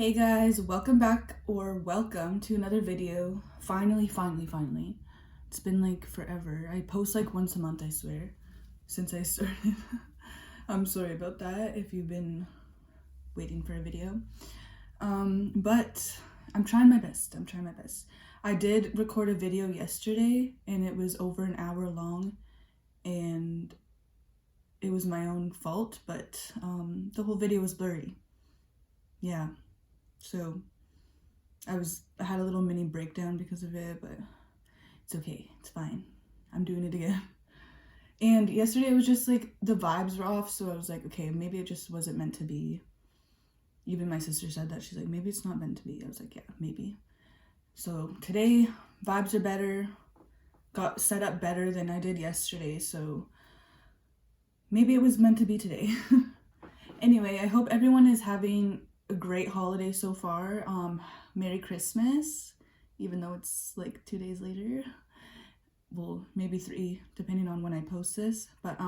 Hey guys, welcome back or welcome to another video. Finally. It's been like forever. I post like once a month, I swear, since I started. I'm sorry about that if you've been waiting for a video. But I'm trying my best. I did record a video yesterday and it was over an hour long and it was my own fault, but the whole video was blurry. Yeah. So I had a little mini breakdown because of it, but it's okay. It's fine. I'm doing it again. And yesterday it was just like the vibes were off, so I was like, okay, maybe it just wasn't meant to be. Even my sister said that. She's like, maybe it's not meant to be. I was like, yeah, maybe. So today vibes are better. Got set up better than I did yesterday, so maybe it was meant to be today. Anyway, I hope everyone is having a great holiday so far. Merry Christmas, even though it's like 2 days later. Well, maybe 3, depending on when I post this. But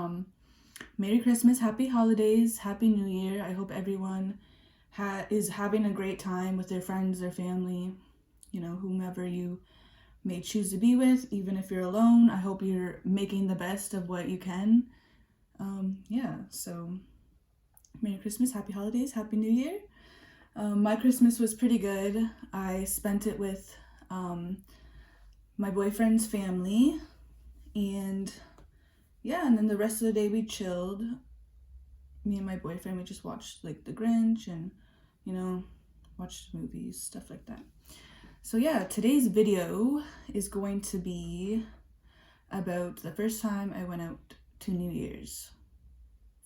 Merry Christmas, Happy Holidays, Happy New Year. I hope everyone is having a great time with their friends, their family, you know, whomever you may choose to be with, even if you're alone. I hope you're making the best of what you can. Yeah, so Merry Christmas, Happy Holidays, Happy New Year. My Christmas was pretty good. I spent it with my boyfriend's family, and yeah, and then the rest of the day we chilled. Me and my boyfriend, we just watched like The Grinch and, you know, watched movies, stuff like that. So yeah, today's video is going to be about the first time I went out to New Year's.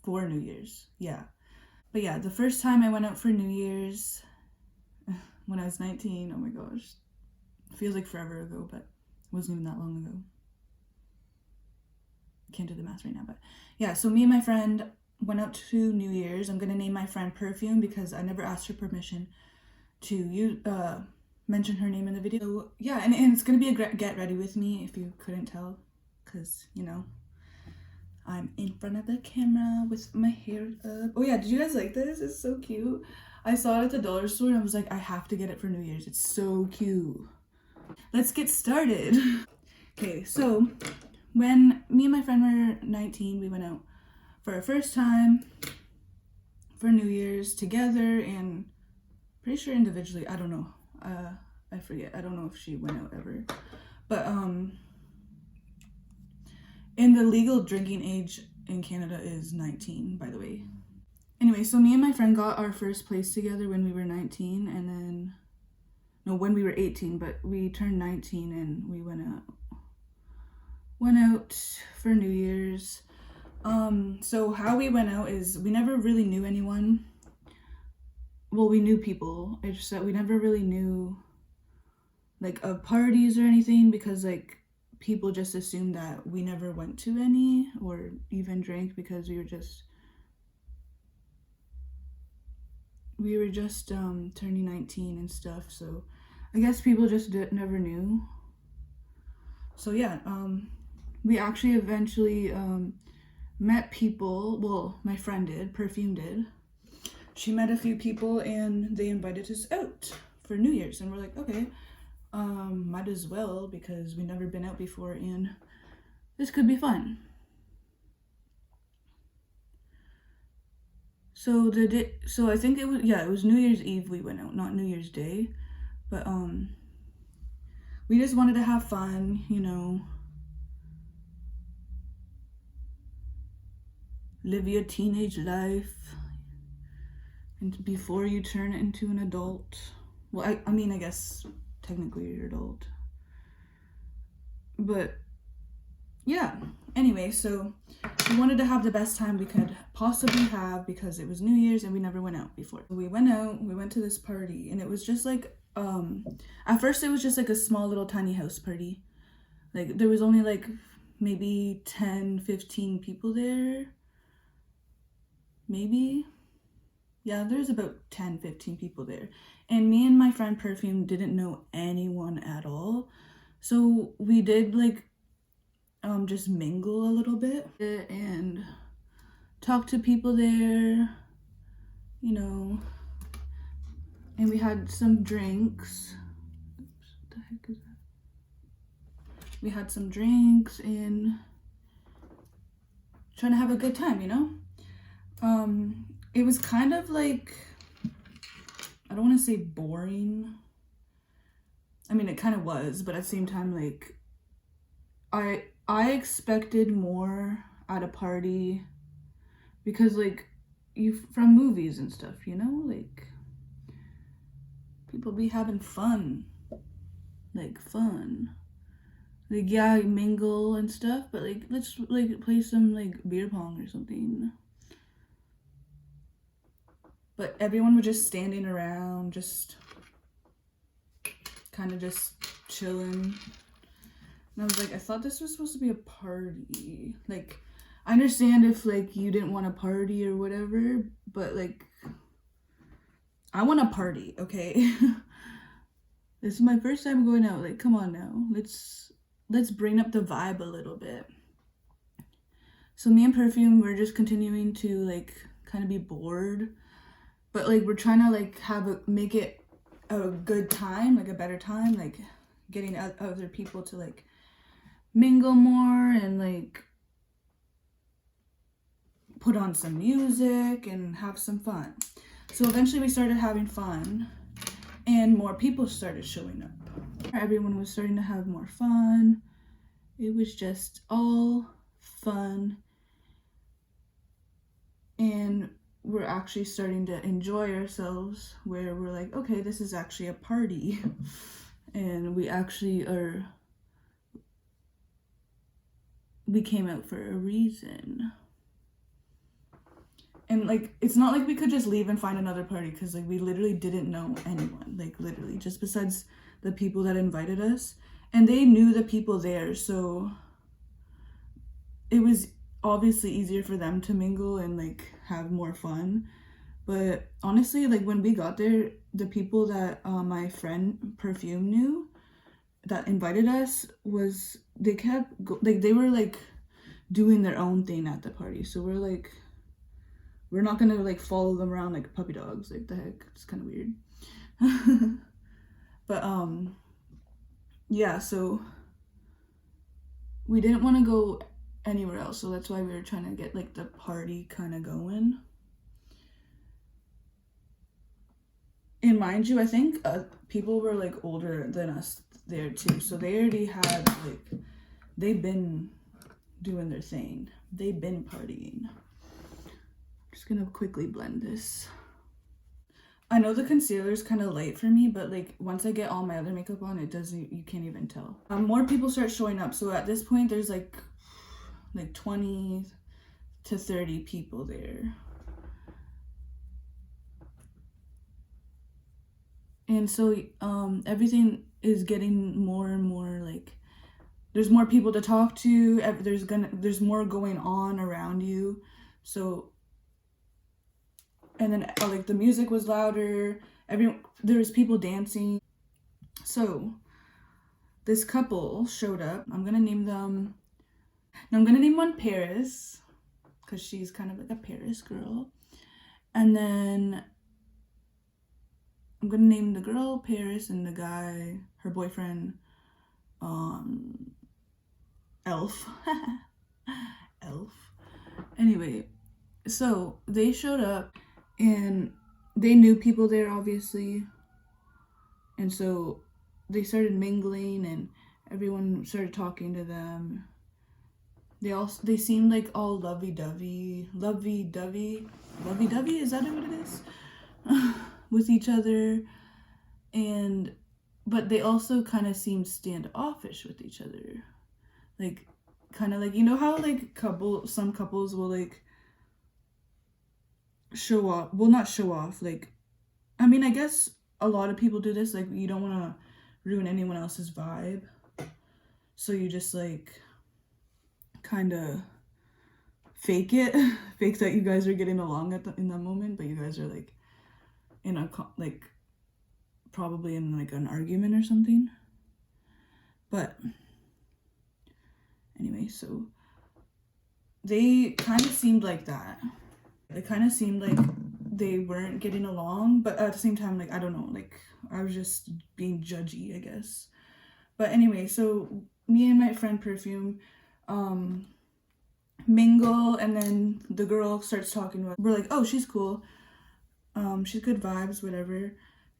For New Year's, yeah. But yeah, the first time I went out for New Year's when I was 19, oh my gosh. It feels like forever ago, but it wasn't even that long ago. Can't do the math right now, but yeah, so me and my friend went out to New Year's. I'm gonna name my friend Perfume because I never asked her permission to mention her name in the video. So, yeah, and it's gonna be a get ready with me if you couldn't tell, because, you know, I'm in front of the camera with my hair up. Oh yeah, did you guys like this? It's so cute. I saw it at the dollar store and I was like, I have to get it for New Year's. It's so cute. Let's get started. Okay, so when me and my friend were 19, we went out for our first time for New Year's together and pretty sure individually. I don't know. I forget. I don't know if she went out ever. But and the legal drinking age in Canada is 19, by the way. Anyway, so me and my friend got our first place together when we were 19, and then, no, when we were 18, but we turned 19 and we went out for New Year's. So how we went out is we never really knew anyone. Well, we knew people. It's just that we never really knew like of parties or anything because like people just assumed that we never went to any or even drank because we were just turning 19 and stuff. So I guess people just never knew. So yeah, we actually eventually met people. Well, my friend did, Perfume did. She met a few people and they invited us out for New Year's, and we're like, okay, might as well because we've never been out before and this could be fun. So I think it was New Year's Eve we went out, not New Year's Day, but we just wanted to have fun, you know, live your teenage life and before you turn into an adult. Well, I mean, I guess technically you're an adult. But yeah, anyway, so we wanted to have the best time we could possibly have because it was New Year's and we never went out before. We went out, we went to this party, and it was just like, at first it was just like a small little tiny house party. Like there was only like maybe 10, 15 people there. Maybe. Yeah, there's about 10, 15 people there. And me and my friend Perfume didn't know anyone at all. So we did like just mingle a little bit and talk to people there, you know, And we had some drinks. Oops, what the heck is that? We had some drinks and trying to have a good time, you know? It was kind of like, I don't want to say boring. I mean, it kind of was, but at the same time, like, I expected more at a party because, like, you from movies and stuff, you know? Like, people be having fun. Like, fun. Like, yeah, mingle and stuff, but, like, let's, like, play some, like, beer pong or something. But everyone was just standing around, just kind of just chilling. And I was like, I thought this was supposed to be a party. Like, I understand if, like, you didn't want to party or whatever, but, like, I want to party, okay? This is my first time going out. Like, come on now. Let's bring up the vibe a little bit. So me and Perfume, we're just continuing to, like, kind of be bored. But, like, we're trying to, like, make it a good time, like, a better time, like, getting other people to, like, mingle more and, like, put on some music and have some fun. So eventually we started having fun and more people started showing up. Everyone was starting to have more fun. It was just all fun. And we're actually starting to enjoy ourselves, where we're like, okay, this is actually a party. And we actually we came out for a reason. And, like, it's not like we could just leave and find another party, because, like, we literally didn't know anyone, like, literally, just besides the people that invited us. And they knew the people there, so it was obviously easier for them to mingle and, like, have more fun. But honestly, like, when we got there, the people that my friend Perfume knew that invited us they were, like, doing their own thing at the party. So we're like, we're not gonna, like, follow them around like puppy dogs. Like, the heck, it's kind of weird. But yeah, so we didn't want to go anywhere else, so that's why we were trying to get, like, the party kind of going. And mind you, I think people were, like, older than us there too, so they already had, like, they've been doing their thing, they've been partying. Just gonna quickly blend this. I know the concealer is kind of light for me, but, like, once I get all my other makeup on, it doesn't, you can't even tell. More people start showing up, so at this point there's like 20 to 30 people there. And so everything is getting more and more, like, there's more people to talk to, there's more going on around you. So, and then like, the music was louder, there was people dancing. So this couple showed up. I'm gonna name them, now I'm gonna name one Paris, because she's kind of like a Paris girl. And then I'm gonna name the girl Paris and the guy, her boyfriend, Elf. Elf. Anyway, so they showed up and they knew people there, obviously. And so they started mingling and everyone started talking to them. They seemed like all lovey-dovey, is that what it is? With each other. But they also kind of seemed standoffish with each other. Like, kind of like, you know how, like, some couples will, like, show off, well, not show off, like, I mean, I guess a lot of people do this, like, you don't want to ruin anyone else's vibe, so you just, like, kind of fake that you guys are getting along in that moment, but you guys are, like, in a, like, probably in, like, an argument or something. But anyway, so they kind of seemed like that. It kind of seemed like they weren't getting along, but at the same time, like, I don't know, like, I was just being judgy, I guess. But anyway, so me and my friend Perfume mingle, and then the girl starts talking to us. We're like, oh, she's cool, she's good vibes, whatever.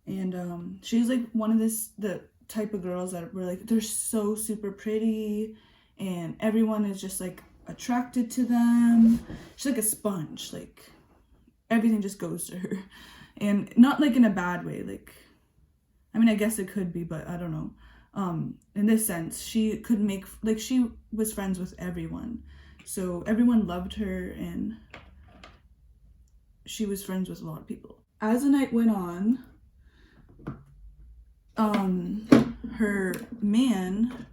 And she's like one of the type of girls that were like, they're so super pretty and everyone is just like attracted to them. She's like a sponge, like everything just goes to her, and not like in a bad way, like, I mean, I guess it could be, but I don't know. In this sense, she could make, like, she was friends with everyone, so everyone loved her and she was friends with a lot of people. As the night went on, her man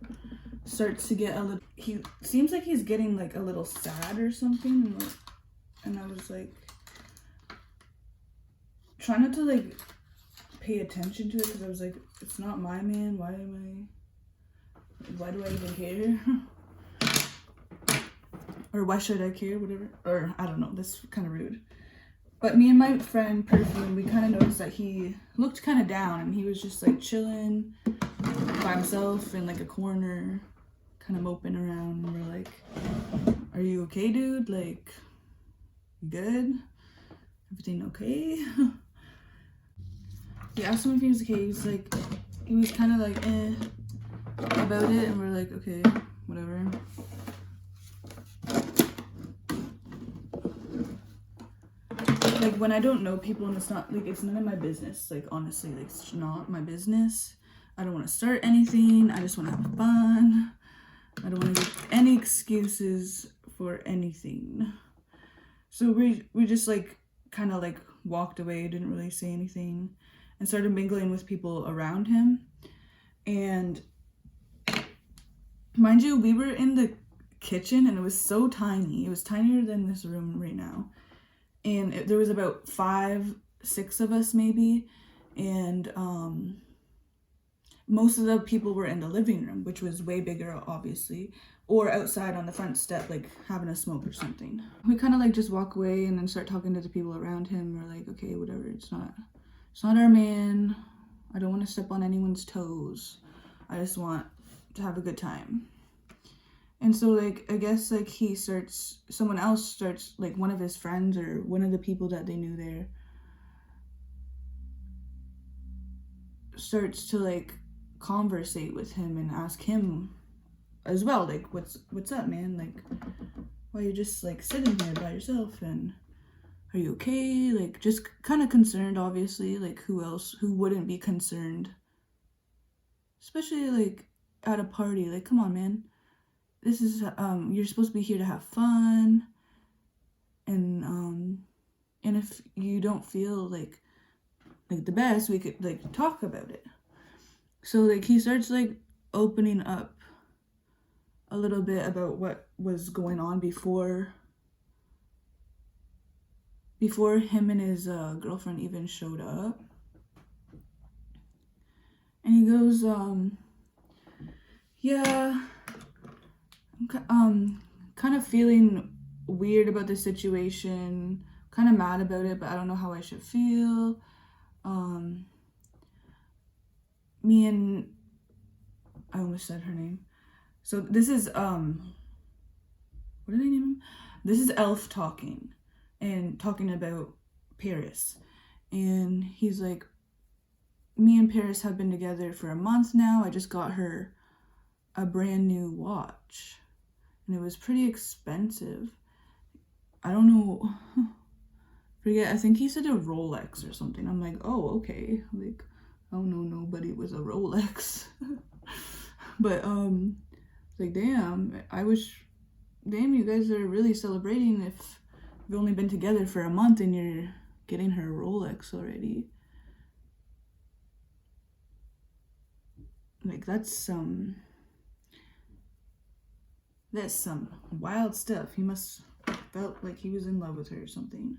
starts to get a little, he seems like he's getting like a little sad or something, and I was like trying not to like pay attention to it, because I was like, it's not my man, why do I even care? Or why should I care, whatever, or I don't know, that's kind of rude. But me and my friend Perfume, we kind of noticed that he looked kind of down, and he was just like chilling by himself in like a corner, kind of moping around. And we're like, are you okay, dude? Like, you good? Everything okay? We asked him if he was okay. He was kind of like about it, and we're like, okay, whatever. Like, when I don't know people and it's not like, it's none of my business, like, honestly, like, it's not my business. I don't want to start anything. I just want to have fun. I don't want to give any excuses for anything. So we just like kind of like walked away, didn't really say anything, and started mingling with people around him. And mind you, we were in the kitchen and it was so tiny. It was tinier than this room right now. And there was about 5, 6 of us maybe. And most of the people were in the living room, which was way bigger, obviously, or outside on the front step, like having a smoke or something. We kind of like just walk away and then start talking to the people around him. We're like, okay, whatever, it's not our man. I don't want to step on anyone's toes. I just want to have a good time. And so, like, I guess, like, someone else starts, like, one of his friends or one of the people that they knew there starts to, like, conversate with him and ask him as well, like, what's up, man? Like, why are you just, like, sitting here by yourself? And are you okay? Like, just kind of concerned, obviously. Like, who wouldn't be concerned? Especially, like, at a party. Like, come on, man. This is, you're supposed to be here to have fun, and if you don't feel like the best, we could, like, talk about it. So, like, he starts, like, opening up a little bit about what was going on before him and his girlfriend even showed up. And he goes, yeah, kind of feeling weird about the situation, kind of mad about it, but I don't know how I should feel. Me and, I almost said her name. So this is, what did I name him? This is Elf talking about Paris. And he's like, me and Paris have been together for a month now. I just got her a brand new watch. And it was pretty expensive. I don't know. Forget, I think he said a Rolex or something. I'm like, oh, okay. Like, I don't know nobody with a Rolex. But, like, damn, you guys are really celebrating if you've only been together for a month and you're getting her a Rolex already. Like, that's some wild stuff. He must felt like he was in love with her or something.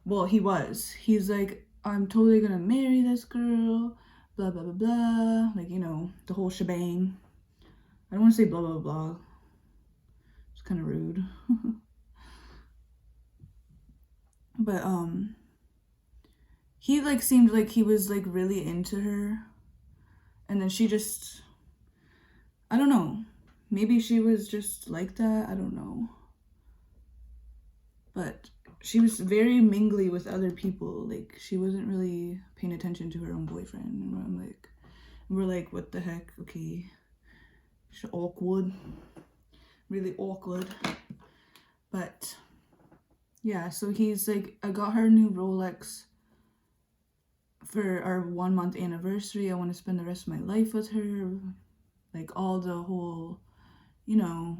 Well, he was. He's like, I'm totally gonna marry this girl, blah, blah, blah, blah. Like, you know, the whole shebang. I don't want to say blah, blah, blah. It's kind of rude. But, he like seemed like he was like really into her, and then she just, I don't know, maybe she was just like that, I don't know, but she was very mingly with other people. Like, she wasn't really paying attention to her own boyfriend, and we're like, what the heck? Okay, it's awkward, really awkward. But yeah, so he's like, I got her a new Rolex for our 1 month anniversary. I want to spend the rest of my life with her. Like, all the whole, you know,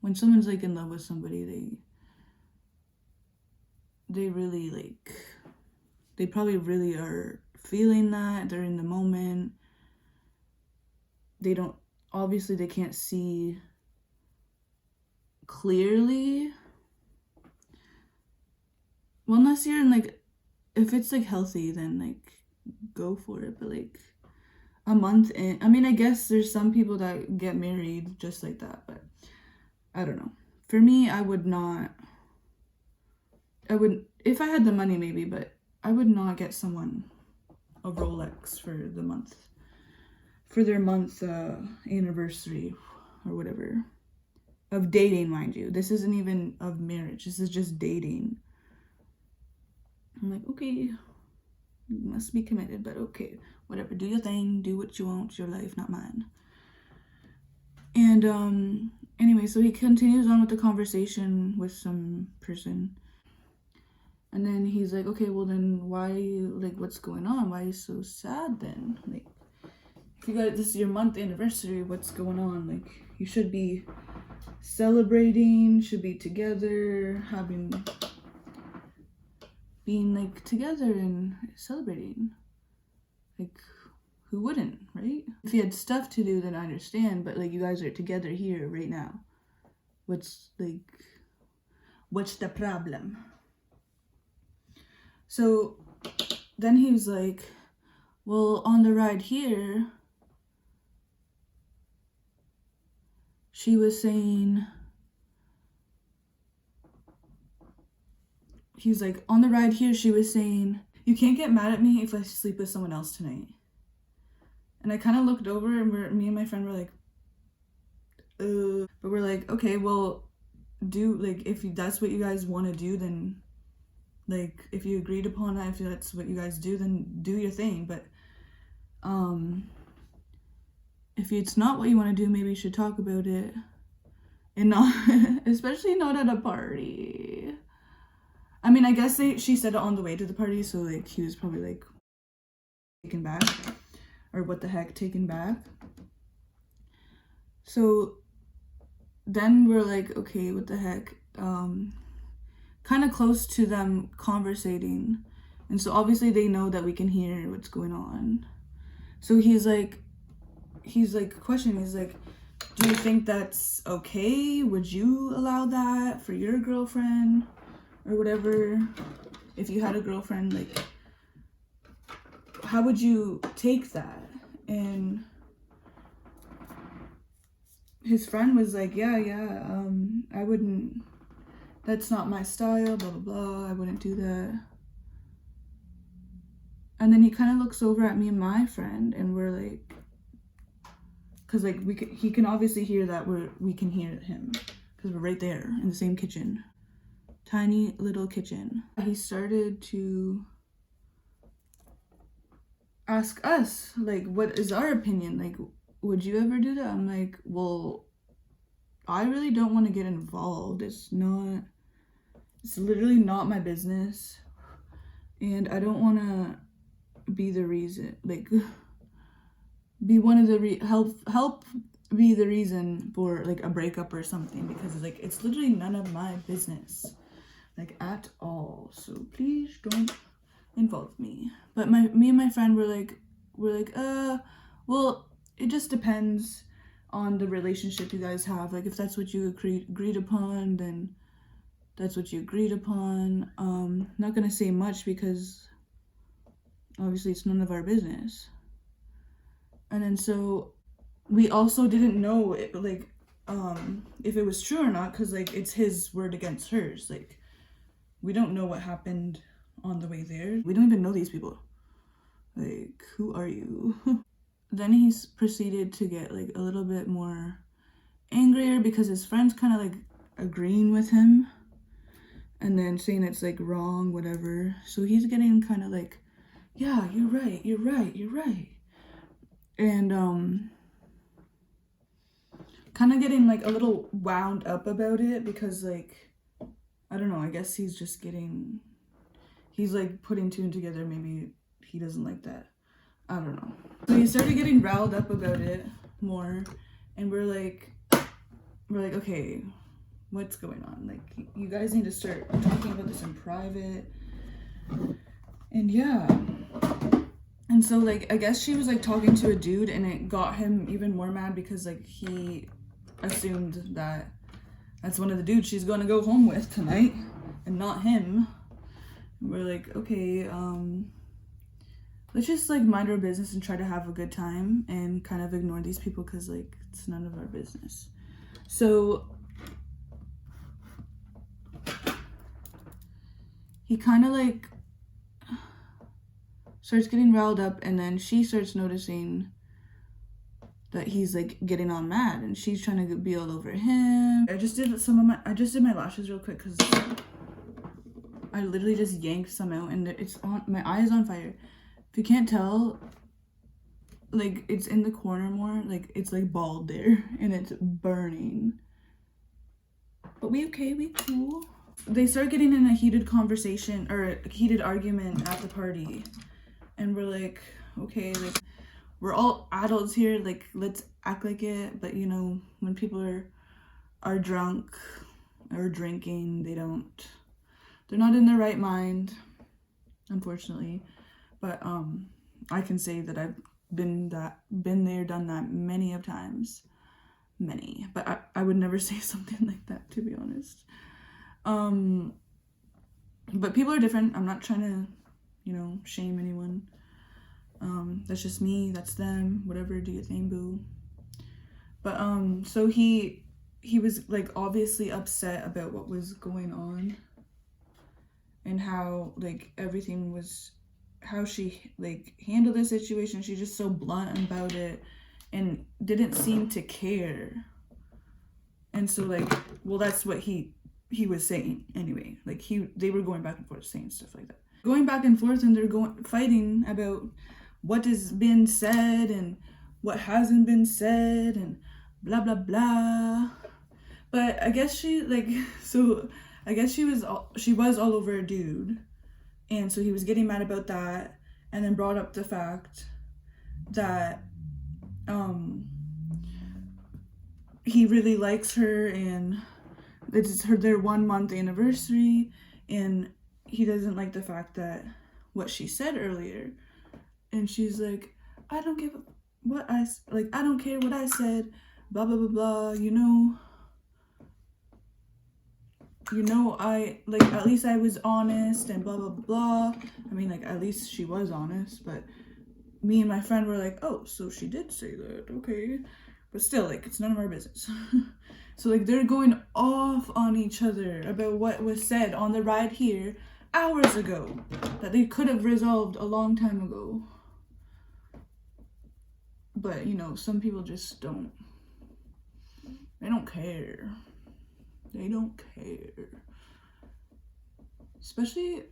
when someone's like in love with somebody, they really like, they probably really are feeling that. They're in the moment. They don't, obviously they can't see clearly. Well, unless you're in like, if it's like healthy, then like go for it. But like a month in, I mean, I guess there's some people that get married just like that, but I don't know. For me, I would, if I had the money maybe, but I would not get someone a Rolex for their month anniversary or whatever. Of dating, mind you. This isn't even of marriage. This is just dating. I'm like, okay, you must be committed, but okay, whatever. Do your thing. Do what you want. It's your life, not mine. And anyway, so he continues on with the conversation with some person. And then he's like, okay, well then why, like, what's going on? Why are you so sad then? Like, if you got, this is your month anniversary, what's going on? Like, you should be celebrating, should be together, being like together and celebrating. Like, who wouldn't, right? If you had stuff to do, then I understand, but like, you guys are together here right now. What's the problem? So then he was like, well, on the ride here, she was saying, he was like, on the ride here, she was saying, you can't get mad at me if I sleep with someone else tonight. And I kind of looked over, and me and my friend were like, but we're like, okay, well, if that's what you guys want to do, then like, if you agreed upon that, if that's what you guys do, then do your thing. But if it's not what you want to do, maybe you should talk about it, and not especially not at a party. I mean, I guess she said it on the way to the party, so like, he was probably like taken back, or what the heck, taken back. So then we're like, okay, what the heck, kind of close to them conversating, and so obviously they know that we can hear what's going on. So he's like questioning, he's like, do you think that's okay? Would you allow that for your girlfriend or whatever? If you had a girlfriend, like, how would you take that? And his friend was like, yeah, I wouldn't, that's not my style, blah, blah, blah, I wouldn't do that. And then he kind of looks over at me and my friend, and we're like, because like, he can obviously hear that we can hear him, because we're right there in the same kitchen, tiny little kitchen. He started to ask us, like, what is our opinion? Like, would you ever do that? I'm like, well, I really don't want to get involved. It's literally not my business, and I don't want to be the reason, like, be one of the help be the reason for like a breakup or something, because like, it's literally none of my business, like, at all. So please don't involve me. But me and my friend were like, well, it just depends on the relationship you guys have. Like, if that's what you agreed upon, then that's what you agreed upon. Not gonna say much, because obviously it's none of our business. And then so we also didn't know if it was true or not, because like, it's his word against hers. Like, we don't know what happened on the way there. We don't even know these people. Like, who are you? Then he's proceeded to get like a little bit more angrier because his friend's kind of like agreeing with him and then saying it's like wrong, whatever. So he's getting kind of like, yeah, you're right, you're right, you're right. And kind of getting like a little wound up about it because like, I don't know, I guess he's like putting two and together. Maybe he doesn't like that. I don't know. So he started getting riled up about it more, and we're like, okay, what's going on? Like, you guys need to start talking about this in private. And yeah. And so like, I guess she was like talking to a dude, and it got him even more mad because like he assumed that that's one of the dudes she's gonna go home with tonight and not him. And we're like, okay, let's just like mind our business and try to have a good time and kind of ignore these people because like it's none of our business. So he kind of like starts getting riled up, and then she starts noticing that he's like getting all mad and she's trying to be all over him. I just did my lashes real quick because I literally just yanked some out and it's on, my eye is on fire. If you can't tell, like it's in the corner more, like it's like bald there and it's burning. But we cool. They start getting in a heated conversation or a heated argument at the party. And we're like, okay, like we're all adults here, like let's act like it. But you know, when people are drunk or drinking, they're not in their right mind, unfortunately. But I can say that I've been there, done that many of times. Many. But I would never say something like that, to be honest. But people are different. I'm not trying to, you know, shame anyone. That's just me, that's them, whatever, do your thing, boo. But so he was like obviously upset about what was going on and how like everything was, how she like handled the situation. She's just so blunt about it and didn't seem to care. And so like, well, that's what he was saying anyway. Like they were going back and forth saying stuff like that, going back and forth, and they're fighting about what has been said and what hasn't been said and blah blah blah. But I guess she was all over a dude, and so he was getting mad about that, and then brought up the fact that he really likes her and it's their 1 month anniversary, and he doesn't like the fact that what she said earlier. And she's like, I don't give what I don't care what I said, blah blah blah blah, you know I like, at least I was honest and blah blah blah blah. I mean, like, at least she was honest. But me and my friend were like, oh, so she did say that, okay. But still, like, it's none of our business. So like, they're going off on each other about what was said on the ride here hours ago that they could have resolved a long time ago. But you know, some people just don't care. They don't care. Especially,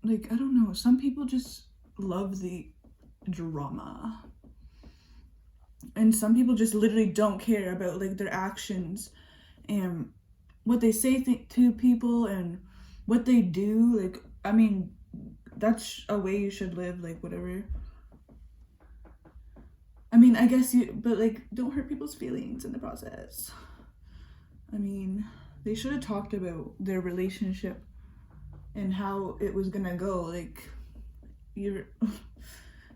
like, I don't know, some people just love the drama. And some people just literally don't care about like their actions and what they say to people and what they do. Like, I mean, that's a way you should live, like, whatever. I mean, I guess but like, don't hurt people's feelings in the process. I mean, they should have talked about their relationship and how it was gonna go. Like, you're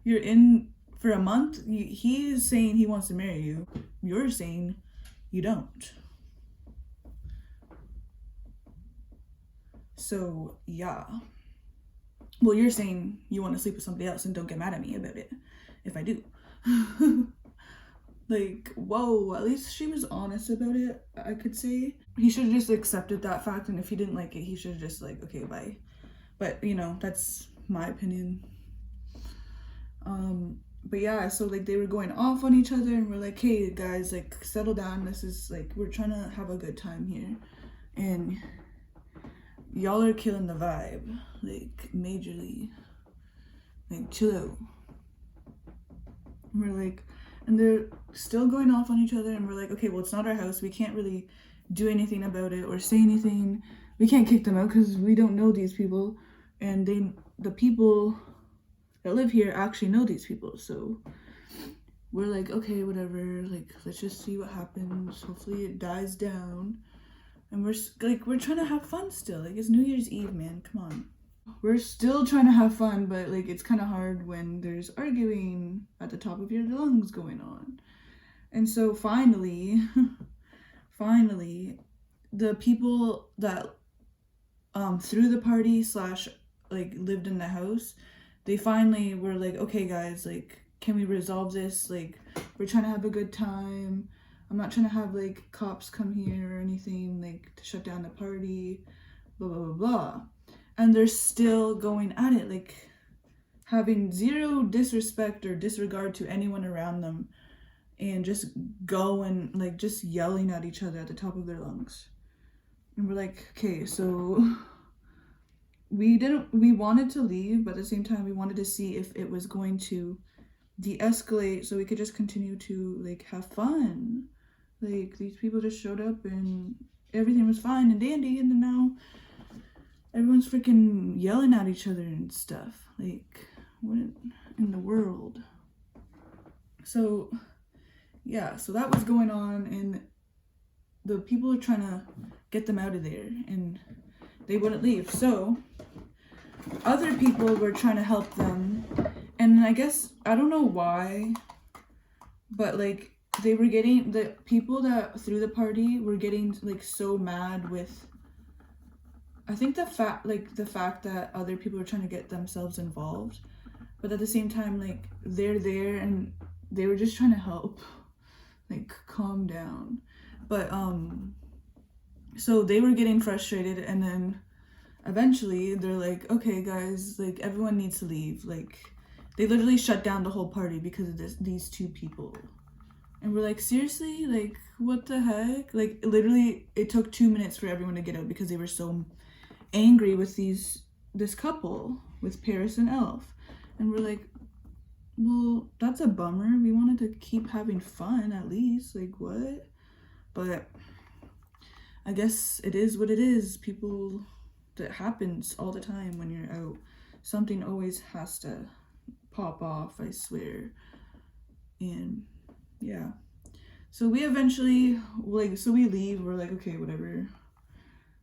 in for a month. He is saying he wants to marry you. You're saying you don't. So yeah. Well, you're saying you want to sleep with somebody else, and don't get mad at me about it if I do. Like, whoa, at least she was honest about it, I could say. He should have just accepted that fact, and if he didn't like it, he should have just like, okay, bye. But you know, that's my opinion. But yeah, so like they were going off on each other, and we're like, hey guys, like settle down. This is like, we're trying to have a good time here, and y'all are killing the vibe, like majorly. Like chill out. And we're like, and they're still going off on each other, and we're like, okay, well, it's not our house. We can't really do anything about it or say anything. We can't kick them out because we don't know these people, and the people that live here actually know these people. So we're like, okay, whatever, like let's just see what happens. Hopefully it dies down. And we're trying to have fun still. Like, it's New Year's Eve, man, come on. We're still trying to have fun, but like it's kind of hard when there's arguing at the top of your lungs going on. And so finally the people that threw the party slash like lived in the house, they finally were like, okay guys, like can we resolve this? Like, we're trying to have a good time. I'm not trying to have like cops come here or anything like to shut down the party, blah blah blah blah. And they're still going at it, like having zero disrespect or disregard to anyone around them, and just going like just yelling at each other at the top of their lungs. And we're like, okay, so we wanted to leave, but at the same time we wanted to see if it was going to de-escalate so we could just continue to like have fun. Like, these people just showed up and everything was fine and dandy, and then now everyone's freaking yelling at each other and stuff. Like, what in the world? So yeah, so that was going on, and the people are trying to get them out of there, and they wouldn't leave. So other people were trying to help them, and I guess, I don't know why, but like they were getting, the people that threw the party were getting like so mad with, I think the fact that other people are trying to get themselves involved, but at the same time, like they're there and they were just trying to help, like calm down. But so they were getting frustrated, and then eventually they're like, okay guys, like everyone needs to leave. Like, they literally shut down the whole party because of these two people. And we're like, seriously? Like, what the heck? Like, literally it took 2 minutes for everyone to get out because they were so angry with this couple, with Paris and Elf. And we're like, well, that's a bummer. We wanted to keep having fun at least. Like, what? But I guess it is what it is. People, that happens all the time when you're out. Something always has to pop off, I swear. And yeah, so we eventually, like, so we leave. We're like, okay, whatever.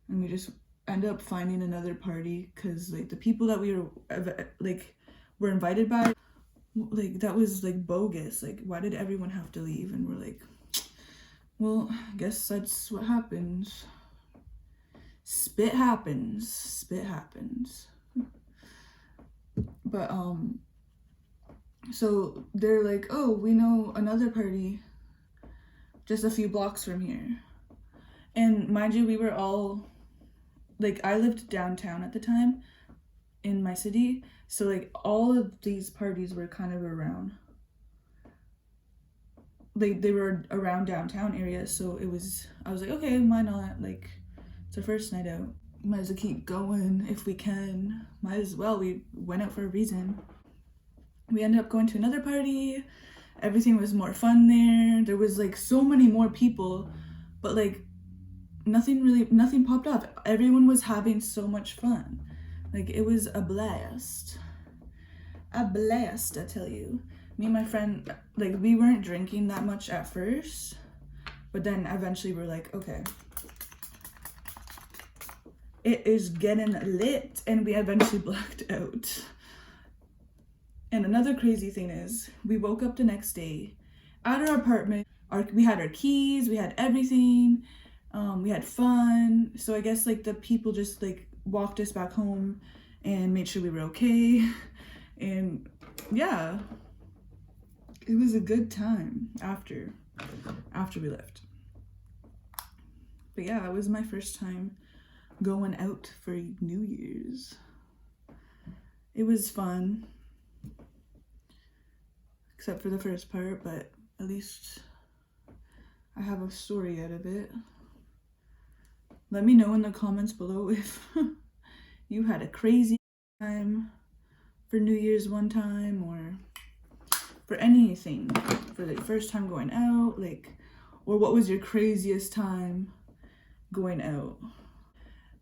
And we just end up finding another party, because like the people that we were invited by, like that was like bogus. Like, why did everyone have to leave? And we're like, well, I guess that's what happens. Spit happens. But so they're like, oh, we know another party just a few blocks from here. And mind you, we were all like, I lived downtown at the time in my city, so like all of these parties were kind of around, like they were around downtown area. So I was like, okay, why not? Like, it's our first night out, might as well keep going if we can. Might as well, we went out for a reason. We ended up going to another party. Everything was more fun there. There was like so many more people, but like nothing popped off. Everyone was having so much fun. Like, it was a blast, I tell you. Me and my friend, like, we weren't drinking that much at first, but then eventually we're like, okay, it is getting lit, and we eventually blacked out. And another crazy thing is, we woke up the next day at our apartment. We had our keys, we had everything, we had fun. So I guess like the people just like walked us back home and made sure we were okay. And yeah, it was a good time after we left. But yeah, it was my first time going out for New Year's. It was fun, except for the first part, but at least I have a story out of it. Let me know in the comments below if you had a crazy time for New Year's one time, or for anything, for the first time going out, like, or what was your craziest time going out.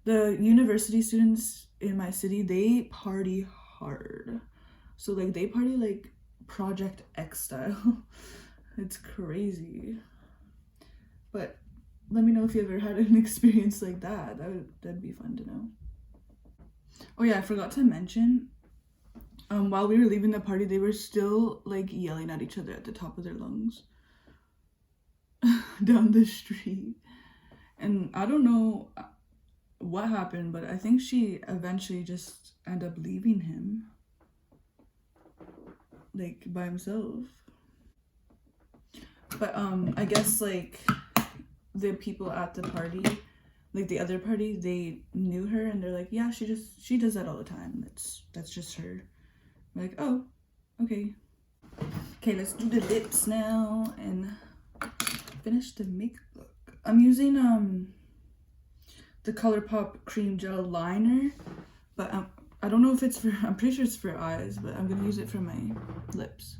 The university students in my city, they party hard. So like they party like Project X style. It's crazy. But let me know if you ever had an experience like that. That'd be fun to know. Oh yeah, I forgot to mention, while we were leaving the party, they were still like yelling at each other at the top of their lungs down the street. And I don't know what happened, but I think she eventually just ended up leaving him, like, by himself. But I guess like the people at the party, like the other party, they knew her and they're like, yeah, she does that all the time. That's just her. I'm like, oh, okay. Okay, let's do the lips now and finish the makeup look. I'm using the ColourPop cream gel liner, but I don't know if it's for, I'm pretty sure it's for eyes, but I'm gonna use it for my lips.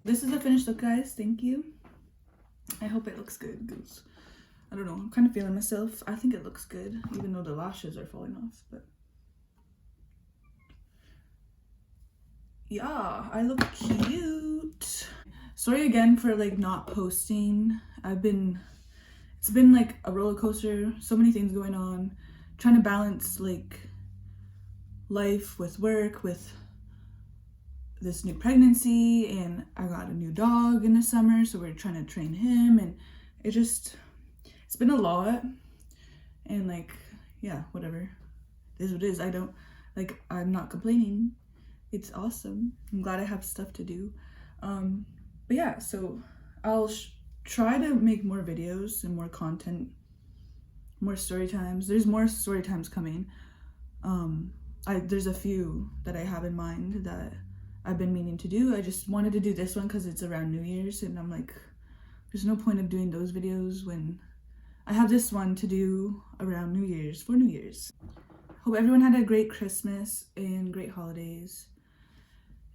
This is the finished look, guys. Thank you. I hope it looks good because I don't know, I'm kind of feeling myself. I think it looks good, even though the lashes are falling off, but yeah, I look cute. Sorry again for like not posting. It's been like a roller coaster, so many things going on, trying to balance like life with work, with this new pregnancy, and I got a new dog in the summer, so we're trying to train him, and it's been a lot. And like, yeah, whatever, it is what it is. I'm not complaining. It's awesome. I'm glad I have stuff to do. But yeah, so I'll try to make more videos and more content, more story times. There's more story times coming. There's a few that I have in mind that I've been meaning to do. I just wanted to do this one because it's around New Year's, and I'm like, there's no point of doing those videos when I have this one to do around New Year's, for New Year's. Hope everyone had a great Christmas and great holidays.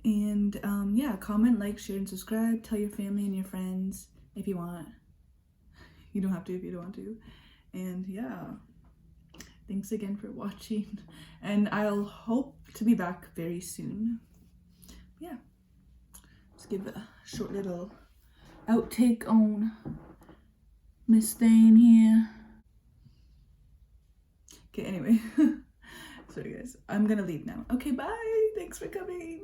And yeah, comment, like, share, and subscribe. Tell your family and your friends if you want. You don't have to if you don't want to. And yeah, thanks again for watching. And I'll hope to be back very soon. Yeah, let's give a short little outtake on Miss Thane here. Okay, anyway. Sorry guys, I'm gonna leave now. Okay, bye. Thanks for coming.